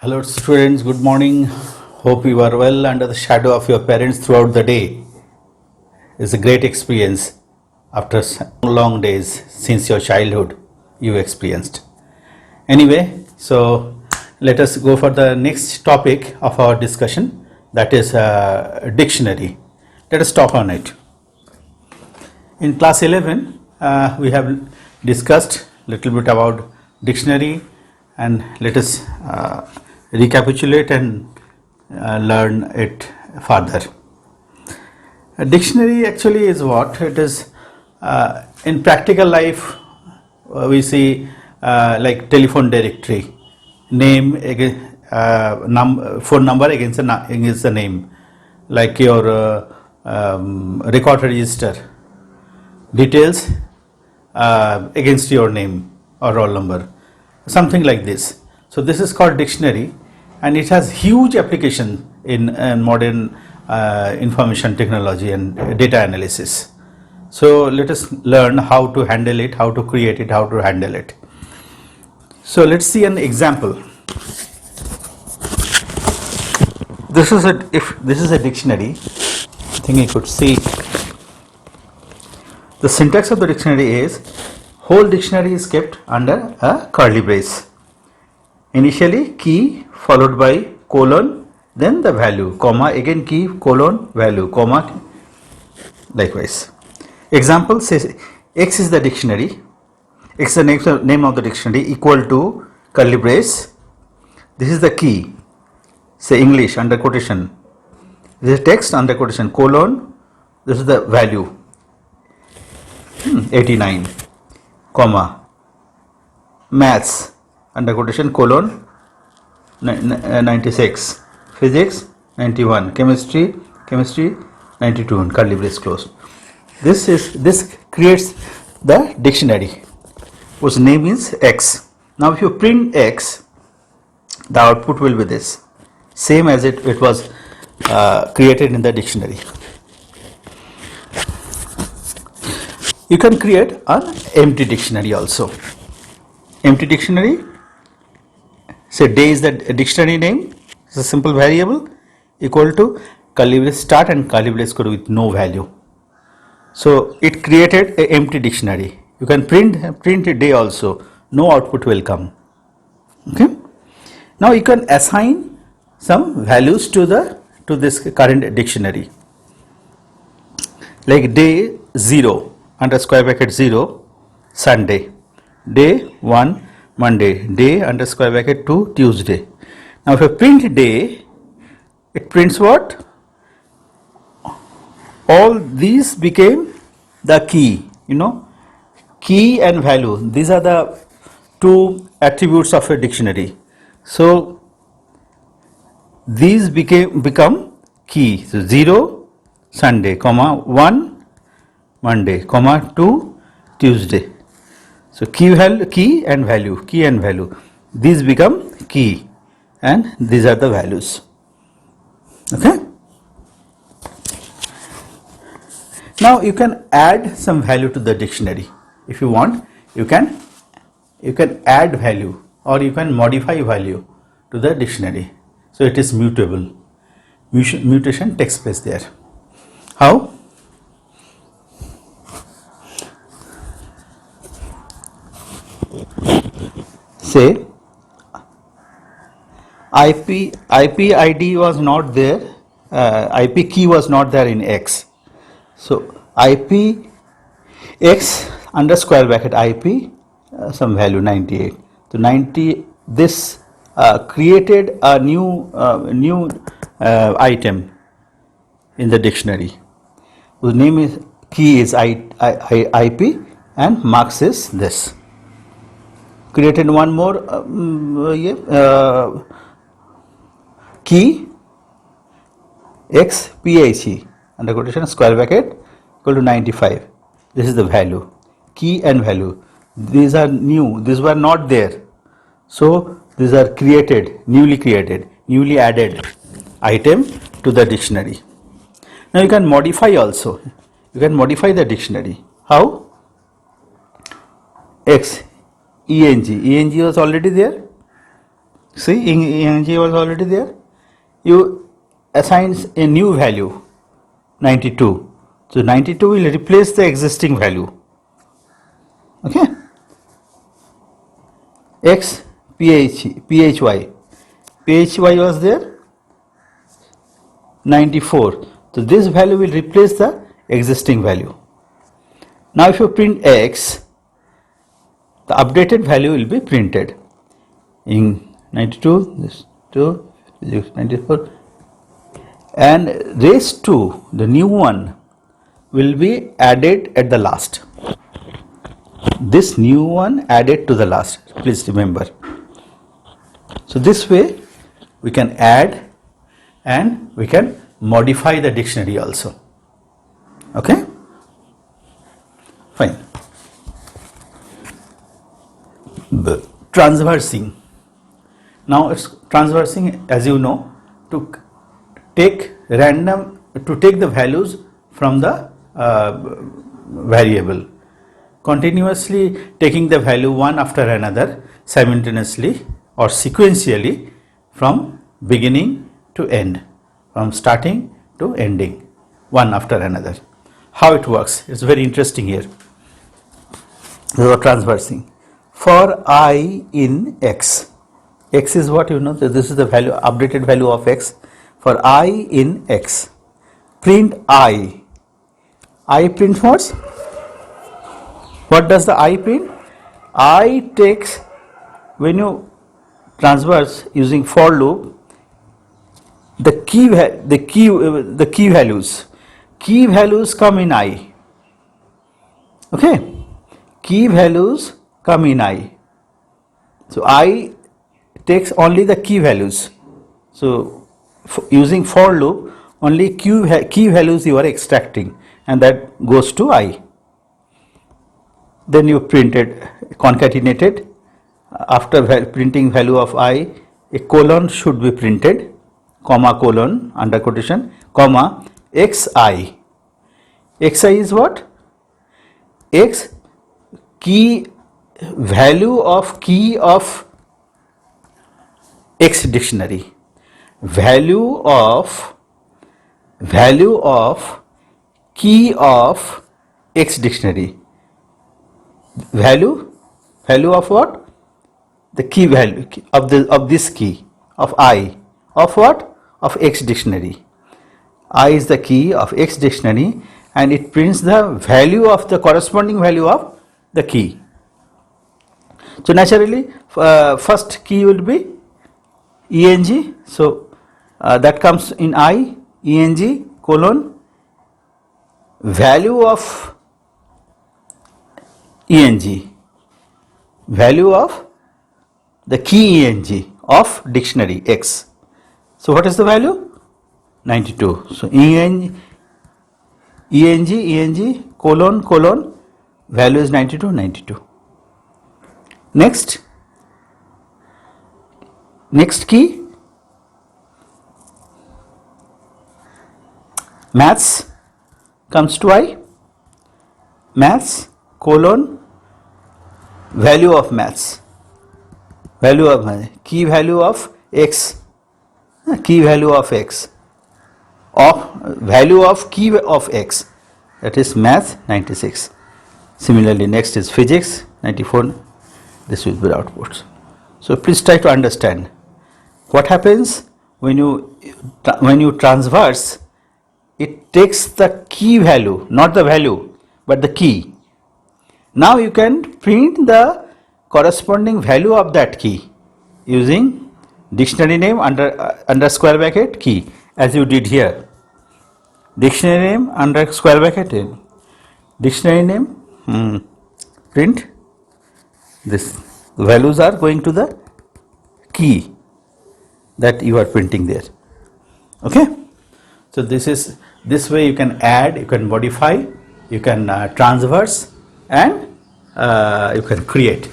Hello students, good morning. Hope you are well under the shadow of your parents throughout the day. It's a great experience after long days since your childhood you experienced. Anyway, so let us go for the next topic of our discussion, that is dictionary. Let us talk on it. In class 11, we have discussed a little bit about dictionary, and let us recapitulate and learn it further. A dictionary actually is what? It is in practical life, we see like telephone directory, name against phone number against the name, like your record register details against your name or roll number, something like this. So this is called dictionary, and it has huge application in modern information technology and data analysis. So let us learn how to handle it, how to create it, how to handle it. So let's see an example. This is a dictionary. I think you could see. The syntax of the dictionary is whole dictionary is kept under a curly brace. Initially key followed by colon, then the value, comma, again key, colon, value, comma, likewise. Example says X is the dictionary, X is the name of the dictionary, equal to curly brace. This is the key, say English under quotation. This is text under quotation, colon, this is the value, 89, comma, maths under quotation, colon, 96, physics 91, chemistry 92, and curly brace close. This creates the dictionary whose name is X. Now if you print X, the output will be this, same as it was created in the dictionary. You can create an empty dictionary also. Empty dictionary, say day is the dictionary name, it's a simple variable, equal to curly brace start and curly brace code with no value. So it created an empty dictionary. You can print a day also, no output will come. Okay. Now you can assign some values to this current dictionary, like day 0 under square bracket 0 Sunday, day 1 Monday, day under square bracket 2 Tuesday. Now if I print day, it prints what? All these became the key, key and value. These are the two attributes of a dictionary. So these become key. So 0 Sunday, comma 1 Monday, comma 2 Tuesday. So key and value. These become key, and these are the values. Okay. Now you can add some value to the dictionary. If you want, you can add value, or you can modify value to the dictionary. So it is mutable. Mutation takes place there. How? Say IP ID was not there, IP key was not there in X. So IP X under square bracket IP some value 98. So 90, this created a new item in the dictionary whose name is key is IP and marks is this. Created one more key X PIC under quotation square bracket equal to 95. This is the value, key and value. These are new, these were not there. So these are newly added item to the dictionary. Now you can modify also. You can modify the dictionary. How? X ENG was already there. See, ing was already there. You assign a new value 92. So 92 will replace the existing value. Okay. X phy was there 94. So this value will replace the existing value. Now if you print x, the updated value will be printed in 92, this 2, 94, and raised to the new one will be added at the last. This new one added to the last, please remember. So this way we can add and we can modify the dictionary also. Okay, fine. The transversing. Now it's transversing, as you know, to take the values from the variable, continuously taking the value one after another simultaneously or sequentially from beginning to end, from starting to ending, one after another. How it works is very interesting here. This is transversing. For I in x, x is what you know, this is the value, updated value of x. For I in x, print I. I print what? What does the I print? I takes, when you transverse using for loop, the key values come in I. Okay, key values come in I. So I takes only the key values. So using for loop, only key values you are extracting, and that goes to I. Then you printed, concatenated. After printing value of I, a colon should be printed, comma colon under quotation, comma xi. Xi is what? X key value of X dictionary. Value of key of X dictionary. Value of what? The key value of this key of I, of what? Of X dictionary. I is the key of X dictionary, and it prints the value of the corresponding value of the key. So naturally, first key will be eng. So that comes in I, eng colon value of eng, value of the key eng of dictionary X. So what is the value? 92. So eng colon value is 92. Next key, maths comes to I, maths colon value of maths, key value of X, value of key of X, that is math 96. Similarly, next is physics 94. This will be outputs. So please try to understand what happens when you transverse. It takes the key value, not the value, but the key. Now you can print the corresponding value of that key using dictionary name under square bracket key, as you did here. Dictionary name under square bracket in dictionary name, print this. Values are going to the key that you are printing there. Okay, so this way you can add, you can modify, you can transverse, and you can create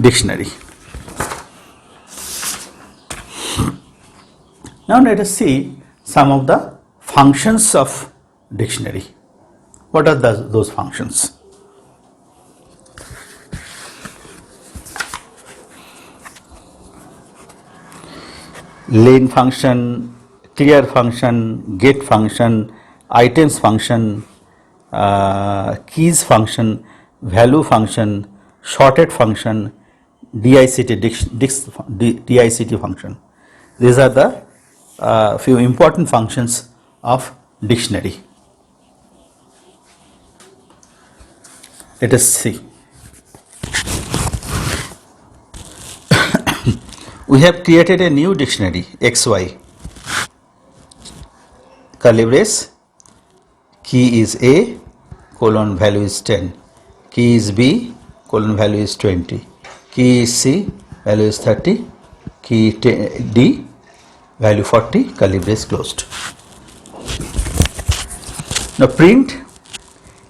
dictionary. Now let us see some of the functions of dictionary. What are those functions? len function, clear function, get function, items function, keys function, value function, sorted function, DICT function. These are the few important functions of dictionary. Let us see. We have created a new dictionary XY. Curly brace, key is A, colon value is 10, key is B, colon value is 20, key is C, value is 30, key D, value 40, curly brace closed. Now print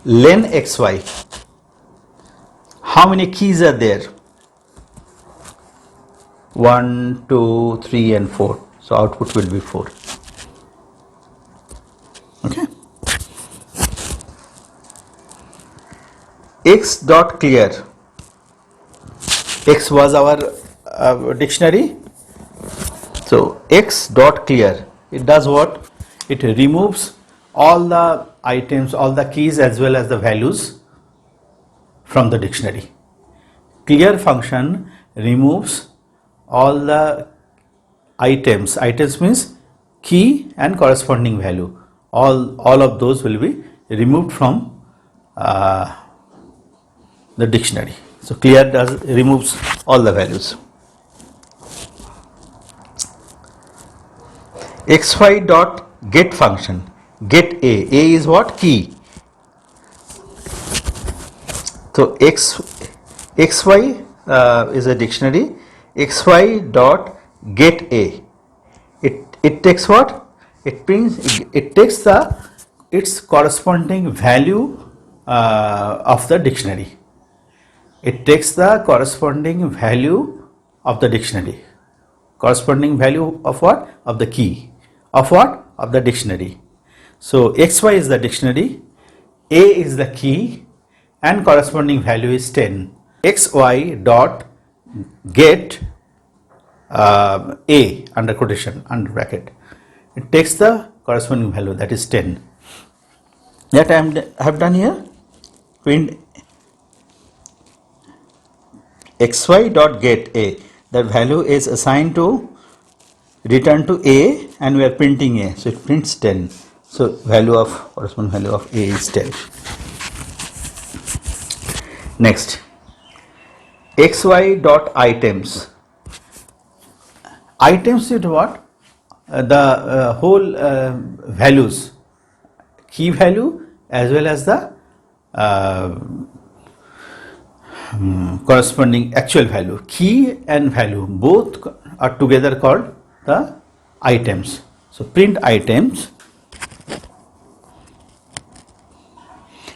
len XY. How many keys are there? 1, 2, 3 and 4. So output will be 4. Okay. X dot clear. X was our dictionary. So X dot clear. It does what? It removes all the items, all the keys as well as the values from the dictionary. Clear function removes all the items. Items means key and corresponding value. All of those will be removed from the dictionary. So clear removes all the values. XY dot get function. Get A. A is what? Key. So XY is a dictionary. XY dot get A. It takes what? It takes its corresponding value of the dictionary. It takes the corresponding value of the dictionary. Corresponding value of what? Of the key. Of what? Of the dictionary. So XY is the dictionary, A is the key, and corresponding value is 10. XY dot get A under quotation, under bracket. It takes the corresponding value, that is 10. That I have done here. Print XY dot get A. The value is assigned to return to A and we are printing A. So it prints 10. So corresponding value of A is 10. Next, XY dot items. Items is what? The whole values, key value as well as the corresponding actual value. Key and value both are together called the items. So print items.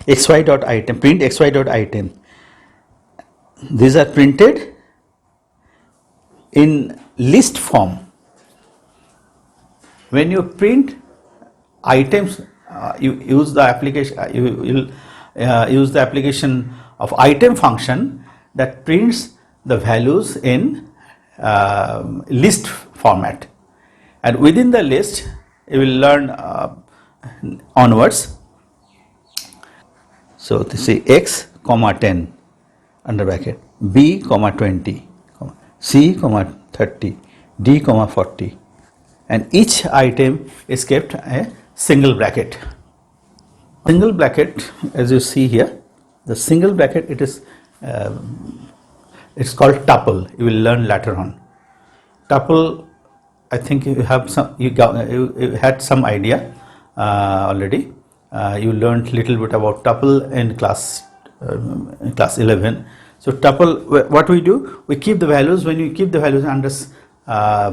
XY dot item. Print XY dot item. These are printed in list form. When you print items, you use the application. You will use the application of item function that prints the values in list format, and within the list you will learn onwards. So this is X comma 10 under bracket, B comma 20, C comma 30, D comma 40, and each item is kept a single bracket. Single bracket, as you see here, the single bracket, it's called tuple. You will learn later on. Tuple, I think you have you had some idea already. You learned little bit about tuple in class 11. So tuple, what we do, we keep the values. When you keep the values under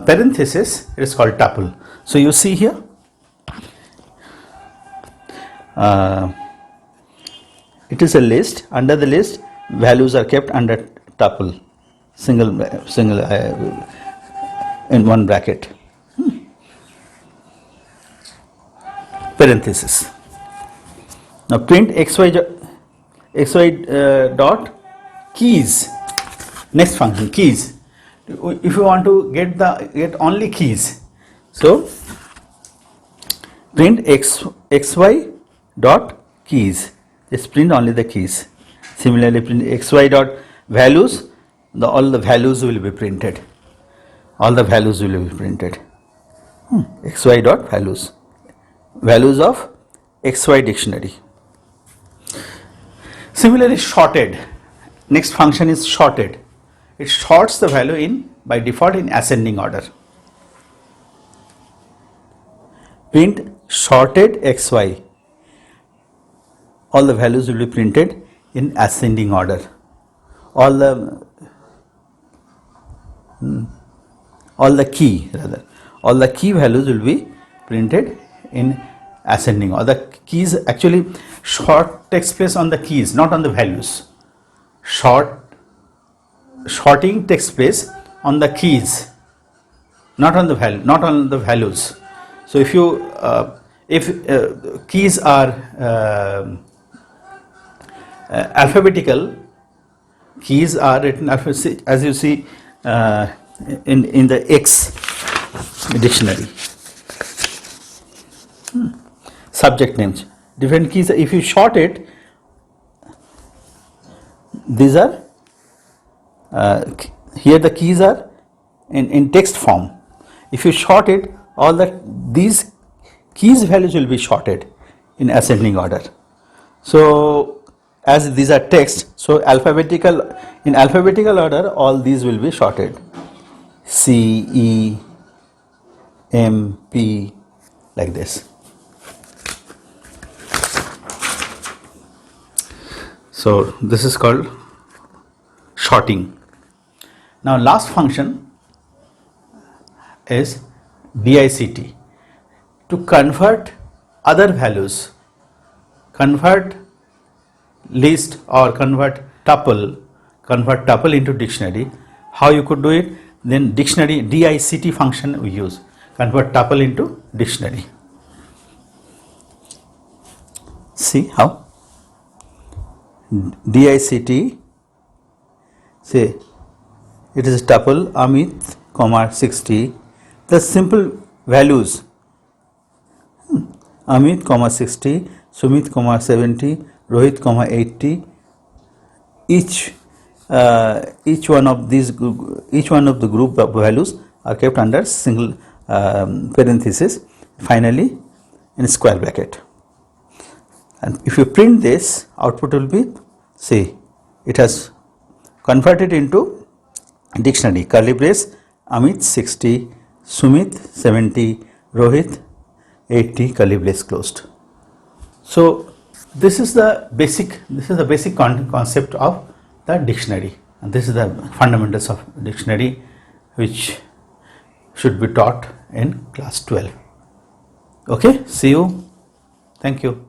parenthesis, it is called tuple. So you see here, it is a list. Under the list, values are kept under tuple, single in one bracket, parenthesis. Now print XY dot keys. Next function, keys. If you want to get only keys, So print xy dot keys. Just print only the keys. Similarly, print xy dot values. All the values will be printed. All the values will be printed. Xy dot values. Values of xy dictionary. Similarly, sorted. Next function is sorted. It sorts the value in by default in ascending order. Print sorted xy. All the values will be printed in ascending order. All the key values will be printed in ascending order. The keys actually sort takes place on the keys, not on the values. Sorting takes place on the keys, not on the values. So if keys are alphabetical, keys are written as you see in the X dictionary. Subject names, different keys. If you sort it, these are here the keys are in text form. If you sort it, these keys values will be sorted in ascending order. So as these are text, so in alphabetical order, all these will be sorted. C, E, M, P, like this. So this is called sorting. Now last function is DICT, to convert other values, convert list or convert tuple into dictionary. How you could do it? Then dictionary DICT function we use, convert tuple into dictionary. See how? DICT, say it is tuple Amit, 60, the simple values Amit, 60, Sumit, 70, Rohit, 80. Each one of the group values are kept under single parenthesis, finally in square bracket. And if you print this, output will be, say, it has converted into dictionary, curly brace, Amit 60, Sumit 70, Rohit 80, curly brace closed. So this is the basic concept of the dictionary, and this is the fundamentals of dictionary which should be taught in class 12. Okay, see you. Thank you.